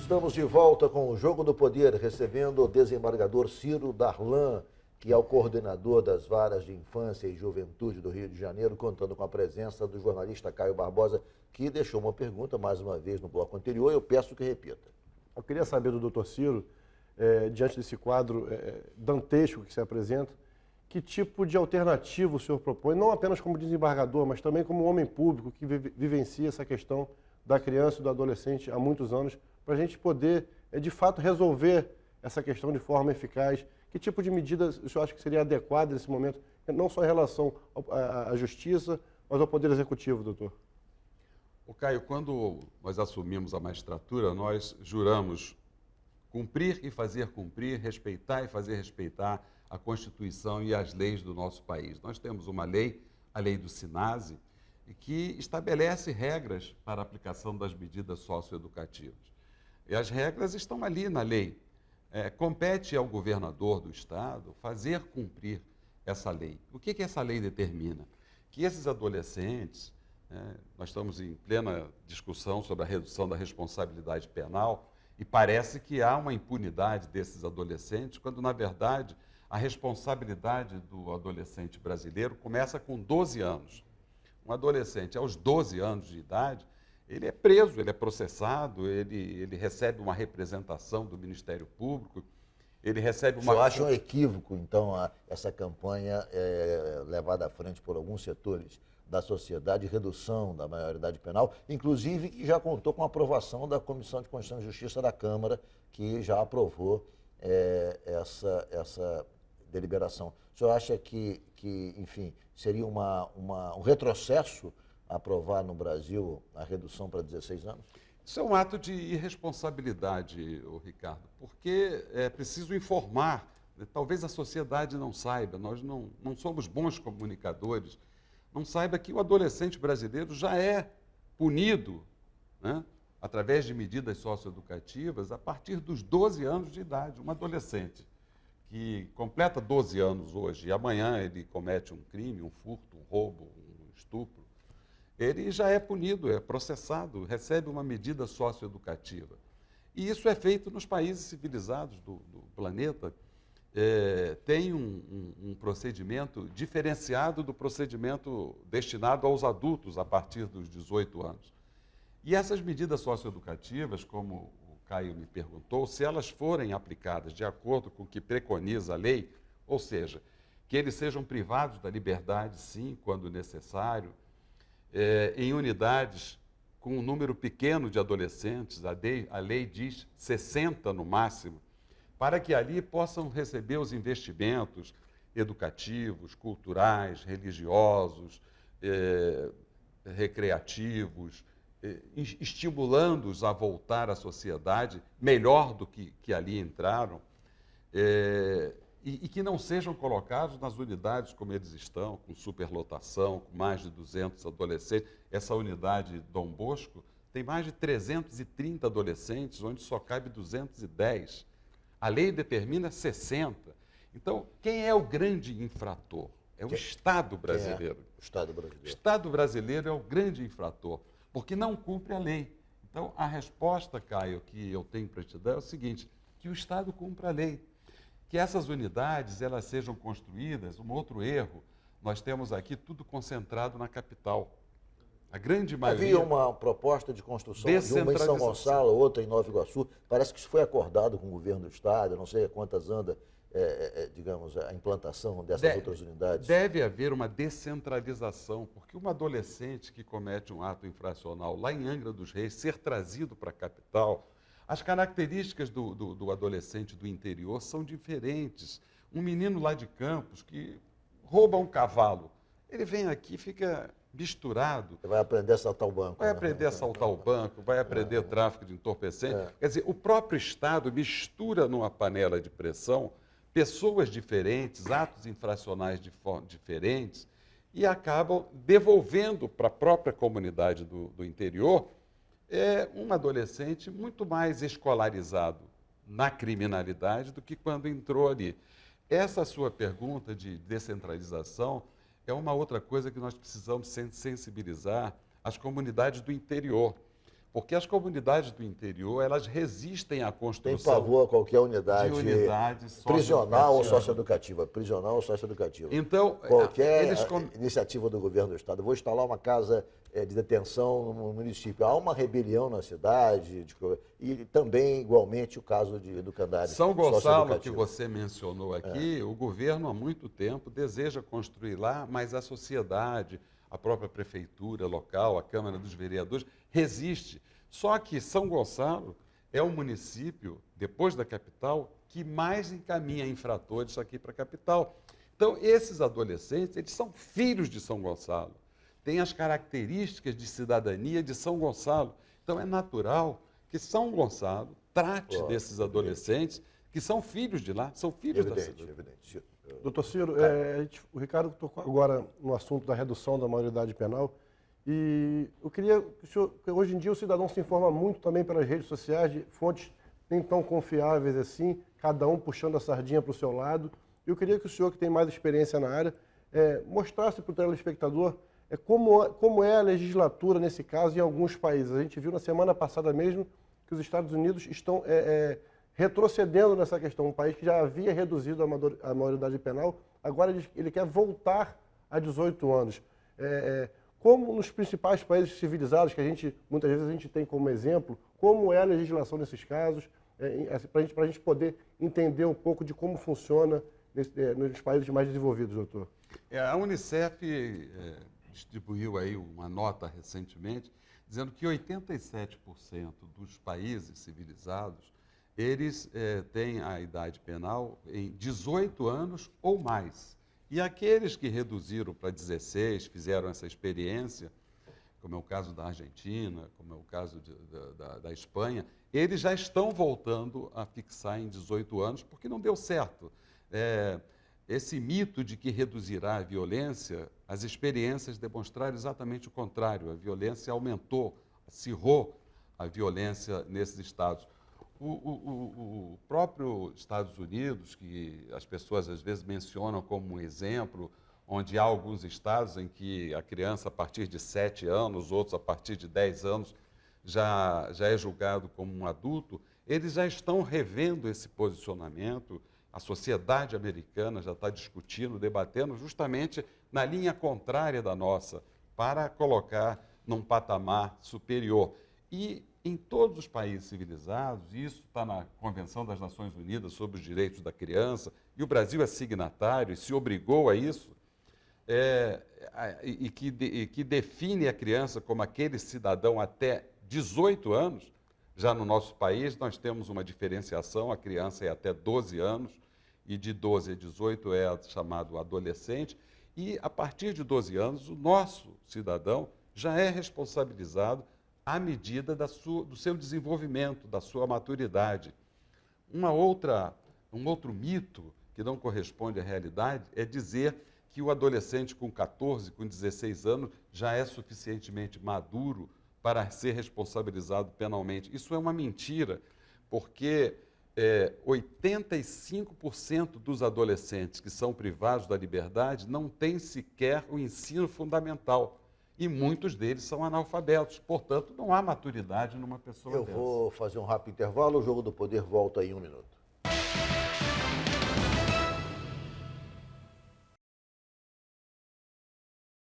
Estamos de volta com o Jogo do Poder, recebendo o desembargador Ciro Darlan, que é o coordenador das varas de infância e juventude do Rio de Janeiro, contando com a presença do jornalista Caio Barbosa, que deixou uma pergunta, mais uma vez, no bloco anterior. Eu peço que repita. Eu queria saber do doutor Ciro, diante desse quadro dantesco que se apresenta, que tipo de alternativa o senhor propõe, não apenas como desembargador, mas também como homem público que vivencia essa questão da criança e do adolescente há muitos anos, para a gente poder, de fato, resolver essa questão de forma eficaz. Que tipo de medidas o senhor acha que seria adequada nesse momento, não só em relação à justiça, mas ao Poder Executivo, doutor? O Caio, quando nós assumimos a magistratura, nós juramos cumprir e fazer cumprir, respeitar e fazer respeitar a Constituição e as leis do nosso país. Nós temos uma lei, a lei do SINASE, que estabelece regras para a aplicação das medidas socioeducativas. E as regras estão ali na lei. Compete ao governador do Estado fazer cumprir essa lei. O que essa lei determina? Que esses adolescentes, nós estamos em plena discussão sobre a redução da responsabilidade penal e parece que há uma impunidade desses adolescentes, quando, na verdade, a responsabilidade do adolescente brasileiro começa com 12 anos. Um adolescente, aos 12 anos de idade, ele é preso, ele é processado, ele recebe uma representação do Ministério Público, ele recebe uma... Eu acho um equívoco, então, essa campanha levada à frente por alguns setores da sociedade, redução da maioridade penal, inclusive que já contou com a aprovação da Comissão de Constituição e Justiça da Câmara, que já aprovou essa deliberação. O senhor acha que enfim, seria um retrocesso aprovar no Brasil a redução para 16 anos? Isso é um ato de irresponsabilidade, Ricardo, porque é preciso informar. Talvez a sociedade não saiba, nós não somos bons comunicadores, não saiba que o adolescente brasileiro já é punido, né, através de medidas socioeducativas a partir dos 12 anos de idade. Um adolescente que completa 12 anos hoje e amanhã ele comete um crime, um furto, um roubo, um estupro, ele já é punido, é processado, recebe uma medida socioeducativa. E isso é feito nos países civilizados do planeta. Tem um procedimento diferenciado do procedimento destinado aos adultos a partir dos 18 anos. E essas medidas socioeducativas, como o Caio me perguntou, se elas forem aplicadas de acordo com o que preconiza a lei, ou seja, que eles sejam privados da liberdade, sim, quando necessário, em unidades com um número pequeno de adolescentes, a lei diz 60 no máximo, para que ali possam receber os investimentos educativos, culturais, religiosos, recreativos, estimulando-os a voltar à sociedade melhor do que ali entraram, e que não sejam colocados nas unidades como eles estão, com superlotação, com mais de 200 adolescentes. Essa unidade Dom Bosco tem mais de 330 adolescentes, onde só cabe 210. A lei determina 60. Então, quem é o grande infrator? É o Estado brasileiro. O Estado brasileiro. O Estado brasileiro é o grande infrator, porque não cumpre a lei. Então, a resposta, Caio, que eu tenho para te dar é o seguinte, que o Estado cumpra a lei. Que essas unidades elas sejam construídas. Um outro erro, nós temos aqui tudo concentrado na capital. A grande maioria... Havia uma proposta de construção de uma em São Gonçalo, outra em Nova Iguaçu. Parece que isso foi acordado com o governo do Estado, eu não sei a quantas anda, digamos, a implantação dessas outras unidades. Deve haver uma descentralização, porque um adolescente que comete um ato infracional lá em Angra dos Reis, ser trazido para a capital... As características do adolescente do interior são diferentes. Um menino lá de Campos que rouba um cavalo, ele vem aqui e fica misturado. Você vai aprender a assaltar o banco. Vai aprender a assaltar o banco, vai aprender tráfico de entorpecente. Quer dizer, o próprio Estado mistura numa panela de pressão pessoas diferentes, atos infracionais diferentes, e acabam devolvendo para a própria comunidade do interior um adolescente muito mais escolarizado na criminalidade do que quando entrou ali. Essa sua pergunta de descentralização é uma outra coisa que nós precisamos sensibilizar as comunidades do interior. Porque as comunidades do interior, elas resistem à Tem construção pavor a qualquer unidade, de unidades prisional ou socioeducativas. socioeducativa. Prisional ou socioeducativa. Então, Qualquer eles iniciativa do governo do Estado. Eu vou instalar uma casa de detenção no município. Há uma rebelião na cidade, e também, igualmente, o caso do Candário. São Gonçalo, que socioeducativo. você mencionou aqui, o governo há muito tempo deseja construir lá, mas a sociedade, a própria prefeitura local, a Câmara dos Vereadores, resiste. Só que São Gonçalo é o município, depois da capital, que mais encaminha infratores aqui para a capital. Então, esses adolescentes, eles são filhos de São Gonçalo, têm as características de cidadania de São Gonçalo. Então, é natural que São Gonçalo trate desses adolescentes que são filhos de lá, são filhos da cidade. Evidente. Doutor Ciro, o Ricardo tocou agora no assunto da redução da maioridade penal e eu queria que o senhor, que hoje em dia o cidadão se informa muito também pelas redes sociais de fontes nem tão confiáveis assim, cada um puxando a sardinha para o seu lado. Eu queria que o senhor, que tem mais experiência na área, mostrasse para o telespectador como é a legislatura nesse caso em alguns países. A gente viu na semana passada mesmo que os Estados Unidos estão retrocedendo nessa questão. Um país que já havia reduzido a maioridade penal, agora ele quer voltar a 18 anos. Como nos principais países civilizados, que muitas vezes a gente tem como exemplo, como é a legislação nesses casos, para a gente poder entender um pouco de como funciona nos países mais desenvolvidos, doutor? A Unicef distribuiu aí uma nota recentemente, dizendo que 87% dos países civilizados eles têm a idade penal em 18 anos ou mais. E aqueles que reduziram para 16, fizeram essa experiência, como é o caso da Argentina, como é o caso da Espanha, eles já estão voltando a fixar em 18 anos, porque não deu certo. Esse mito de que reduzirá a violência, as experiências demonstraram exatamente o contrário. A violência aumentou, acirrou a violência nesses estados. O próprio Estados Unidos, que as pessoas às vezes mencionam como um exemplo, onde há alguns estados em que a criança a partir de 7 anos, outros a partir de 10 anos, já é julgado como um adulto, eles já estão revendo esse posicionamento. A sociedade americana já está discutindo, debatendo justamente na linha contrária da nossa, para colocar num patamar superior. E em todos os países civilizados, isso está na Convenção das Nações Unidas sobre os Direitos da Criança, e o Brasil é signatário e se obrigou a isso, e que define a criança como aquele cidadão até 18 anos. Já no nosso país, nós temos uma diferenciação, a criança é até 12 anos, e de 12 a 18 é chamado adolescente, e a partir de 12 anos, o nosso cidadão já é responsabilizado à medida do seu desenvolvimento, da sua maturidade. Um outro mito que não corresponde à realidade é dizer que o adolescente com 14, com 16 anos já é suficientemente maduro para ser responsabilizado penalmente. Isso é uma mentira, porque 85% dos adolescentes que são privados da liberdade não têm sequer o ensino fundamental. E muitos deles são analfabetos. Portanto, não há maturidade numa pessoa dessa. Eu vou fazer um rápido intervalo, o Jogo do Poder volta em 1 minuto.